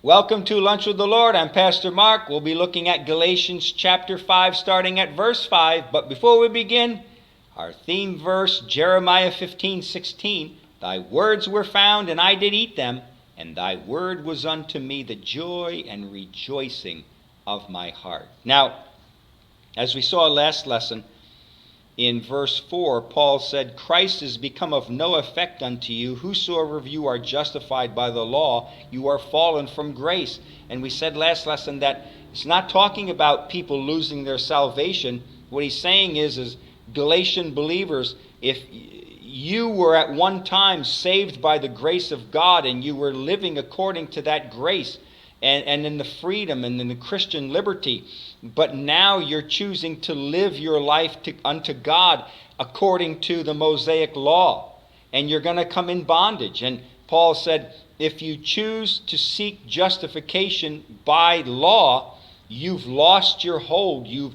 Welcome to Lunch with the Lord. I'm Pastor Mark. We'll be looking at Galatians chapter 5, starting at verse 5. But before we begin, our theme verse, Jeremiah 15:16. Thy words were found, and I did eat them, and thy word was unto me the joy and rejoicing of my heart. Now, as we saw last lesson, in verse 4, Paul said, Christ is become of no effect unto you. Whosoever of you are justified by the law, you are fallen from grace. And we said last lesson that it's not talking about people losing their salvation. What he's saying is Galatian believers, if you were at one time saved by the grace of God and you were living according to that grace and in the freedom and in the Christian liberty, but now you're choosing to live your life unto God according to the Mosaic law, and you're going to come in bondage. And Paul said, if you choose to seek justification by law, you've lost your hold. You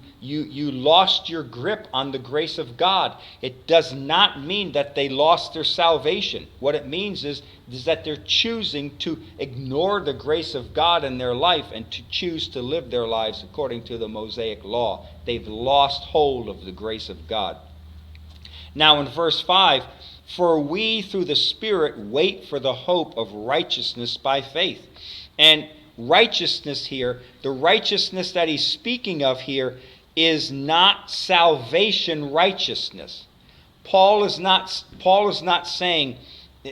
lost your grip on the grace of God. It does not mean that they lost their salvation. What it means is that they're choosing to ignore the grace of God in their life and to choose to live their lives according to the Mosaic law. They've lost hold of the grace of God. Now in verse 5, for we through the Spirit wait for the hope of righteousness by faith. And righteousness here, the righteousness that he's speaking of here, is not salvation righteousness. Paul is not saying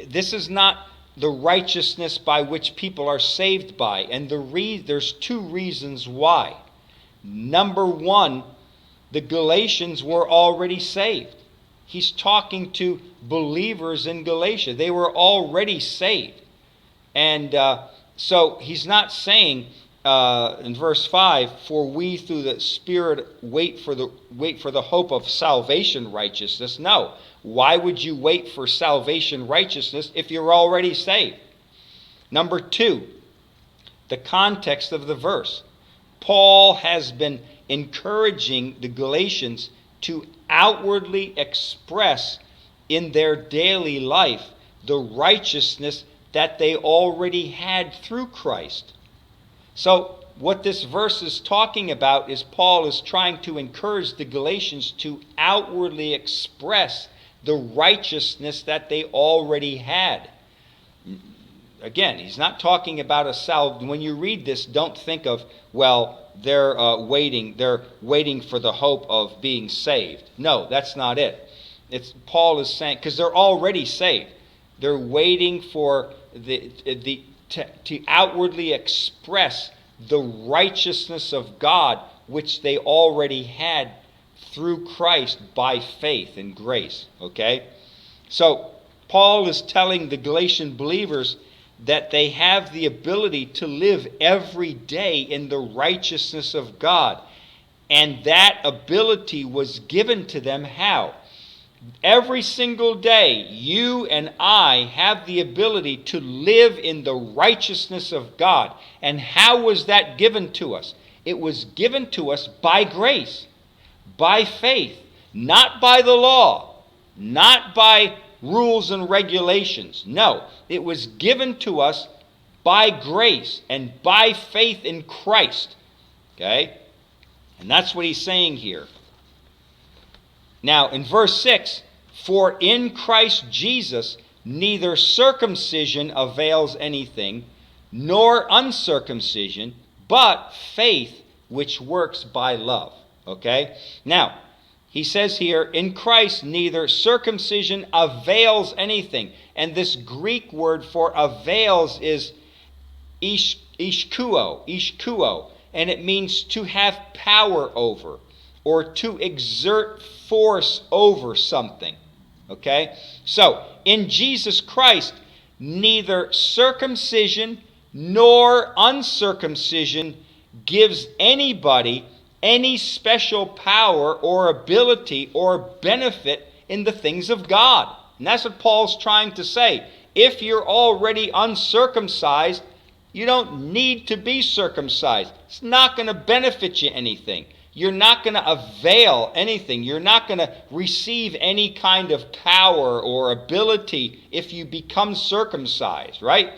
this is not the righteousness by which people are saved by. And there's two reasons why. Number one, the Galatians were already saved. He's talking to believers in Galatia. They were already saved. And so he's not saying in verse 5, for we through the Spirit wait for the hope of salvation righteousness. No. Why would you wait for salvation righteousness if you're already saved? Number two, the context of the verse. Paul has been encouraging the Galatians to outwardly express in their daily life the righteousness that they already had through Christ. So what this verse is talking about is Paul is trying to encourage the Galatians to outwardly express the righteousness that they already had. Again, he's not talking about when you read this, don't think of, well, they're waiting for the hope of being saved. No, that's not it. Paul is saying, because they're already saved. They're waiting for to outwardly express the righteousness of God, which they already had through Christ by faith and grace. Okay? So, Paul is telling the Galatian believers that they have the ability to live every day in the righteousness of God. And that ability was given to them how? Every single day, you and I have the ability to live in the righteousness of God. And how was that given to us? It was given to us by grace, by faith, not by the law, not by rules and regulations. No, it was given to us by grace and by faith in Christ. Okay? And that's what he's saying here. Now, in verse 6, for in Christ Jesus neither circumcision avails anything, nor uncircumcision, but faith which works by love. Okay? Now, he says here, in Christ neither circumcision avails anything. And this Greek word for avails is ishkuo, and it means to have power over, or to exert force over something. Okay? So, in Jesus Christ, neither circumcision nor uncircumcision gives anybody any special power or ability or benefit in the things of God. And that's what Paul's trying to say. If you're already uncircumcised, you don't need to be circumcised. It's not going to benefit you anything. You're not going to avail anything. You're not going to receive any kind of power or ability if you become circumcised, right?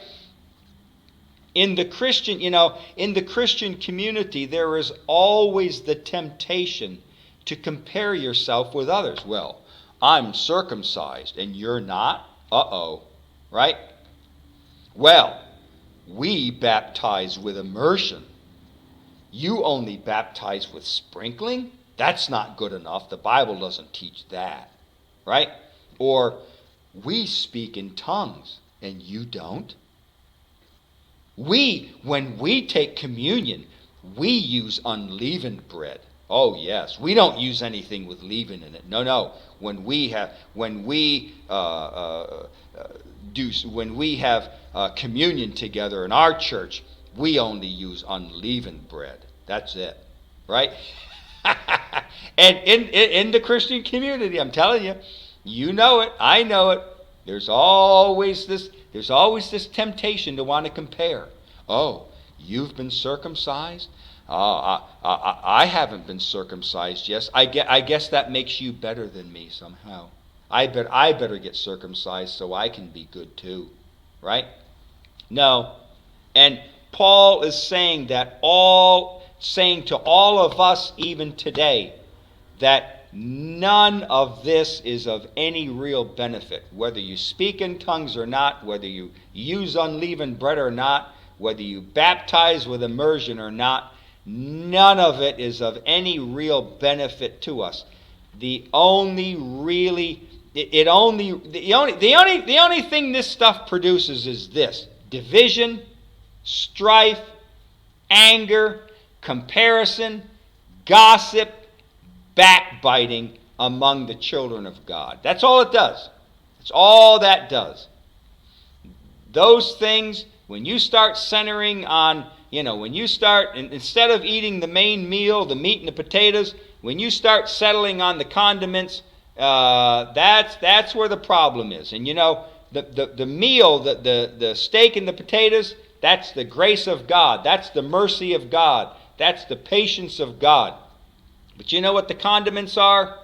In the Christian, in the Christian community, there is always the temptation to compare yourself with others. Well, I'm circumcised and you're not. Uh-oh. Right? Well, we baptize with immersion. You only baptize with sprinkling? That's not good enough. The Bible doesn't teach that. Right? Or, we speak in tongues and you don't. When we take communion, we use unleavened bread. Oh yes, we don't use anything with leaven in it. No. When we have communion together in our church, we only use unleavened bread. That's it, right? And in the Christian community, I'm telling you, you know it, I know it. There's always this temptation to want to compare. Oh, you've been circumcised? I haven't been circumcised yet. I guess that makes you better than me somehow. I better get circumcised so I can be good too. Right? No. And Paul is saying to all of us even today that none of this is of any real benefit. Whether you speak in tongues or not, whether you use unleavened bread or not, whether you baptize with immersion or not, none of it is of any real benefit to us. The only thing this stuff produces is this: division, strife, anger, comparison, gossip, backbiting among the children of God. That's all it does. That's all that does. Those things, when you start centering on, instead of eating the main meal, the meat and the potatoes, when you start settling on the condiments, that's where the problem is. And the meal, the steak and the potatoes, that's the grace of God. That's the mercy of God. That's the patience of God. But you know what the condiments are?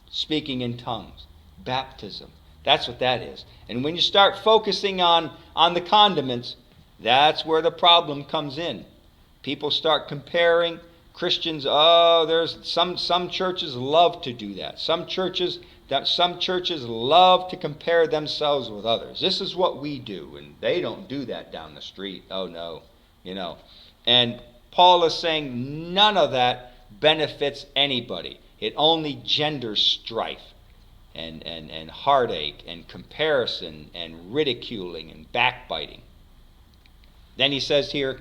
Speaking in tongues. Baptism. That's what that is. And when you start focusing on the condiments, that's where the problem comes in. People start comparing. Christians, there's some churches love to do that. Some churches love to compare themselves with others. This is what we do, and they don't do that down the street. Oh no. And Paul is saying none of that benefits anybody. It only genders strife and heartache and comparison and ridiculing and backbiting. Then he says here,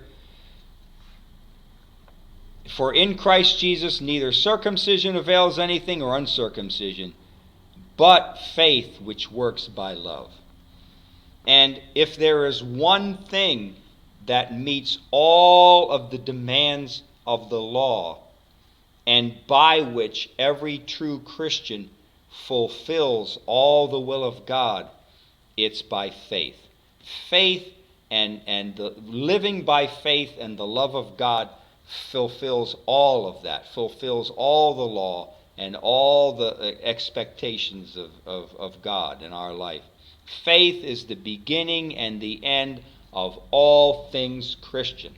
for in Christ Jesus neither circumcision avails anything or uncircumcision, but faith which works by love. And if there is one thing that meets all of the demands of the law, and by which every true Christian fulfills all the will of God, it's by faith. Faith and the living by faith and the love of God fulfills all of that, fulfills all the law and all the expectations of God in our life. Faith is the beginning and the end of all things Christian.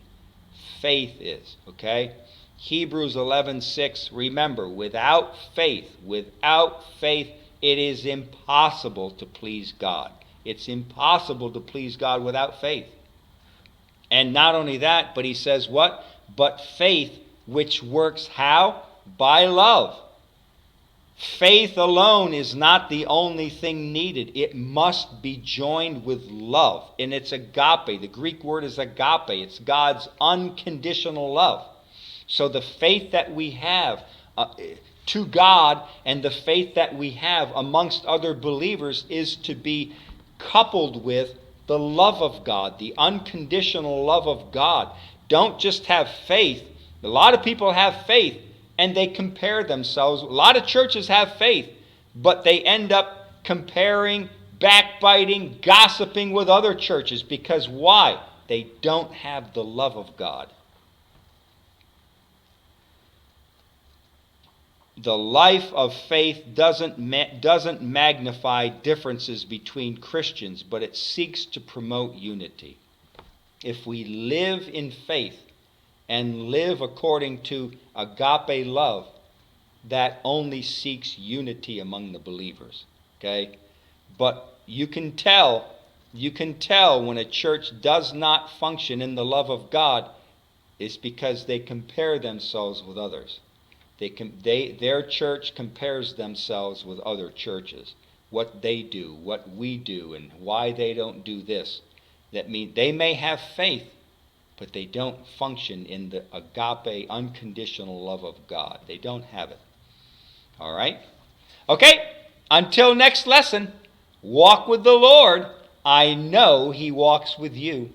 Faith is, okay? Hebrews 11:6, remember, without faith, it is impossible to please God. It's impossible to please God without faith. And not only that, but he says what? But faith which works how? By love. Faith alone is not the only thing needed. It must be joined with love. And it's agape. The Greek word is agape. It's God's unconditional love. So the faith that we have to God and the faith that we have amongst other believers is to be coupled with the love of God, the unconditional love of God. Don't just have faith. A lot of people have faith and they compare themselves. A lot of churches have faith, but they end up comparing, backbiting, gossiping with other churches. Because why? They don't have the love of God. The life of faith doesn't magnify differences between Christians, but it seeks to promote unity. if we live in faith and live according to agape love that only seeks unity among the believers. Okay? But you can tell when a church does not function in the love of God, it's because they compare themselves with others. Their church compares themselves with other churches. What they do, what we do, and why they don't do this. That means they may have faith, but they don't function in the agape, unconditional love of God. They don't have it. All right? Okay, until next lesson, walk with the Lord. I know He walks with you.